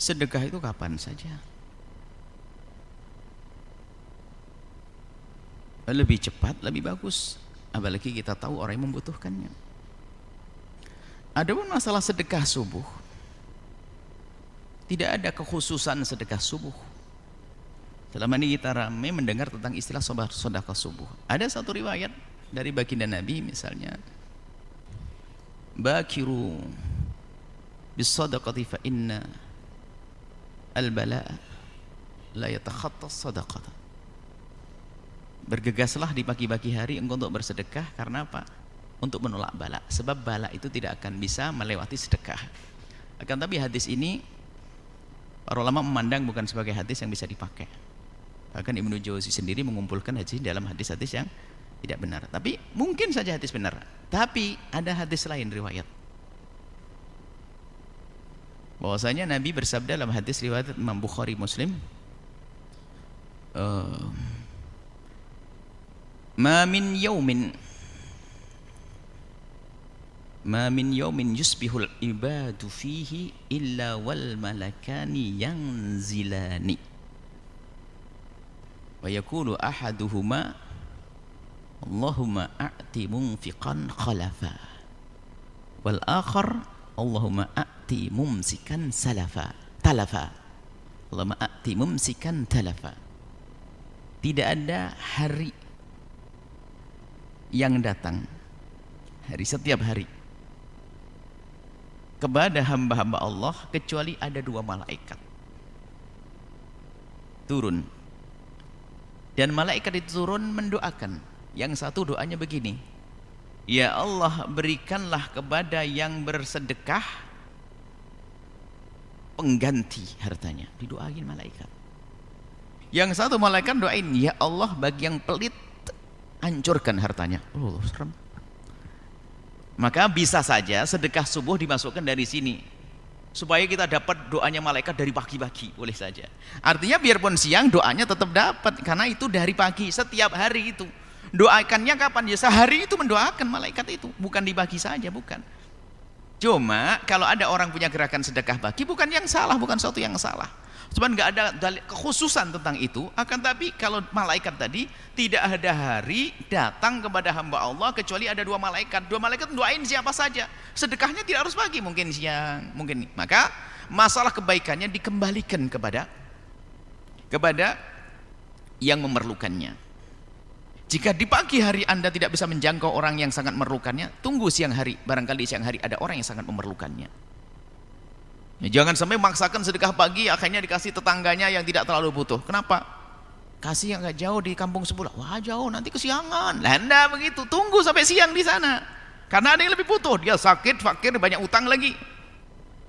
Sedekah itu kapan saja. Lebih cepat, lebih bagus. Apalagi kita tahu orang yang membutuhkannya. Adapun masalah sedekah subuh, tidak ada kekhususan sedekah subuh. Selama ini kita ramai mendengar tentang istilah sedekah subuh. Ada satu riwayat dari baginda Nabi misalnya, bakiru bis-sadaqati fa inna al-bala'a la yatakhattas sadaqata. Bergegaslah di pagi-pagi hari engkau untuk bersedekah. Karena apa? Untuk menolak bala. Sebab bala itu tidak akan bisa melewati sedekah. Akan tapi hadis ini para ulama memandang bukan sebagai hadis yang bisa dipakai. Bahkan Ibnu Jauzi sendiri mengumpulkan hadis dalam hadis-hadis yang tidak benar. Tapi mungkin saja hadis benar. Tapi ada hadis lain riwayat bahwasanya Nabi bersabda dalam hadis riwayat Imam Bukhari Muslim, ma min yaumin yusbihul ibadu fihi illa wal malakani yanzilani wa yakulu ahaduhuma Allahumma a'ti munfiqan khalafa wal akhar Allahumma a'ti mumsikan talafa. Allahumma a'ti mumsikan talafa. Tidak ada hari yang datang, setiap hari kepada hamba-hamba Allah kecuali ada dua malaikat turun, dan malaikat itu turun mendoakan. Yang satu doanya begini, ya Allah, berikanlah kepada yang bersedekah pengganti hartanya. Didoain malaikat. Yang satu malaikat doain, ya Allah, bagi yang pelit hancurkan hartanya. Oh, serem. Maka bisa saja sedekah subuh dimasukkan dari sini supaya kita dapat doanya malaikat dari pagi-pagi, boleh saja. Artinya biarpun siang doanya tetap dapat, karena itu dari pagi setiap hari itu. Doakannya kapan? Ya sehari itu mendoakan malaikat itu, bukan dibagi saja, bukan. Cuma kalau ada orang punya gerakan sedekah bagi, bukan yang salah, bukan sesuatu yang salah. Cuman nggak ada kekhususan tentang itu. Akan tapi kalau malaikat tadi, tidak ada hari datang kepada hamba Allah kecuali ada dua malaikat. Dua malaikat doain siapa saja. Sedekahnya tidak harus pagi, mungkin siang, mungkin. Maka masalah kebaikannya dikembalikan kepada yang memerlukannya. Jika di pagi hari Anda tidak bisa menjangkau orang yang sangat memerlukannya, tunggu siang hari. Barangkali siang hari ada orang yang sangat memerlukannya. Ya, jangan sampai memaksakan sedekah pagi, akhirnya dikasih tetangganya yang tidak terlalu butuh. Kenapa? Kasih yang agak jauh di kampung sebelah. Wah, jauh, nanti kesiangan. Lah, Anda begitu, tunggu sampai siang di sana. Karena ada yang lebih butuh. Dia sakit, fakir, banyak utang lagi.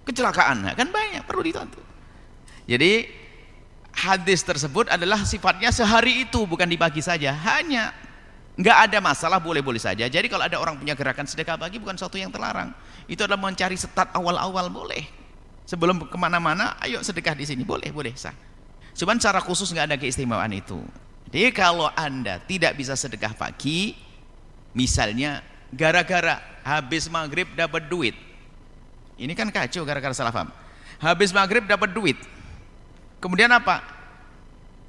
Kecelakaan, kan banyak, perlu ditonton. Jadi hadis tersebut adalah sifatnya sehari itu, bukan di pagi saja. Hanya nggak ada masalah, boleh-boleh saja. Jadi kalau ada orang punya gerakan sedekah pagi, bukan sesuatu yang terlarang. Itu adalah mencari start awal-awal, boleh. Sebelum kemana-mana, ayo sedekah di sini, boleh sah. Cuman secara khusus nggak ada keistimewaan itu. Jadi kalau Anda tidak bisa sedekah pagi, misalnya gara-gara habis maghrib dapat duit, ini kan kacau gara-gara salah paham. Habis maghrib dapat duit, kemudian apa?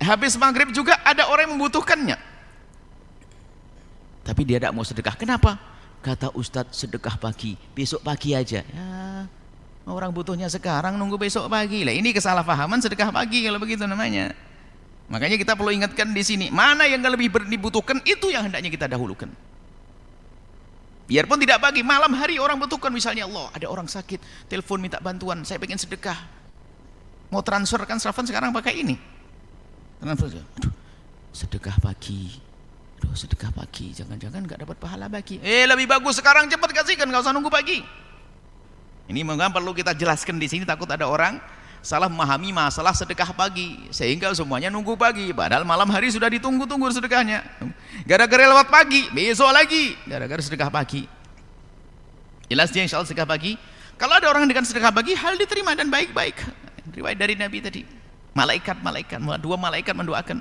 Habis maghrib juga ada orang yang membutuhkannya, tapi dia tidak mau sedekah. Kenapa? Kata Ustadz, sedekah pagi, besok pagi aja. Ya, orang butuhnya sekarang, nunggu besok pagi. Lah, ini kesalahpahaman sedekah pagi kalau begitu namanya. Makanya kita perlu ingatkan di sini, mana yang lebih dibutuhkan, itu yang hendaknya kita dahulukan. Biarpun tidak pagi, malam hari orang butuhkan. Misalnya Allah, ada orang sakit, telepon minta bantuan, saya pengen sedekah. Mau transfer, kan serafan sekarang pakai ini. Transfer, aduh, sedekah pagi. Aduh, sedekah pagi, jangan-jangan nggak dapat pahala pagi. Lebih bagus sekarang, cepat kasihkan, nggak usah nunggu pagi. Ini memang perlu kita jelaskan di sini, takut ada orang salah memahami masalah sedekah pagi sehingga semuanya nunggu pagi, padahal malam hari sudah ditunggu-tunggu sedekahnya. Gara-gara lewat pagi, besok lagi gara-gara sedekah pagi. Jelas dia insyaallah sedekah pagi. Kalau ada orang dengan sedekah pagi, hal diterima dan baik-baik. Riwayat dari Nabi tadi, dua malaikat mendoakan.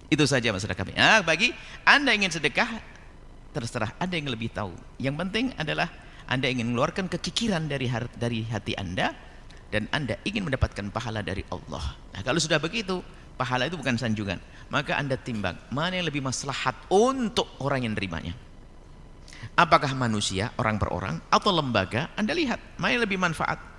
Itu saja mas sedekah pagi. Nah, bagi Anda ingin sedekah, terserah Anda yang lebih tahu. Yang penting adalah Anda ingin mengeluarkan kekikiran dari hati Anda, dan Anda ingin mendapatkan pahala dari Allah. Nah, kalau sudah begitu, pahala itu bukan sanjungan, maka Anda timbang mana yang lebih maslahat untuk orang yang nerimanya. Apakah manusia, orang per orang, atau lembaga? Anda lihat mana yang lebih manfaat.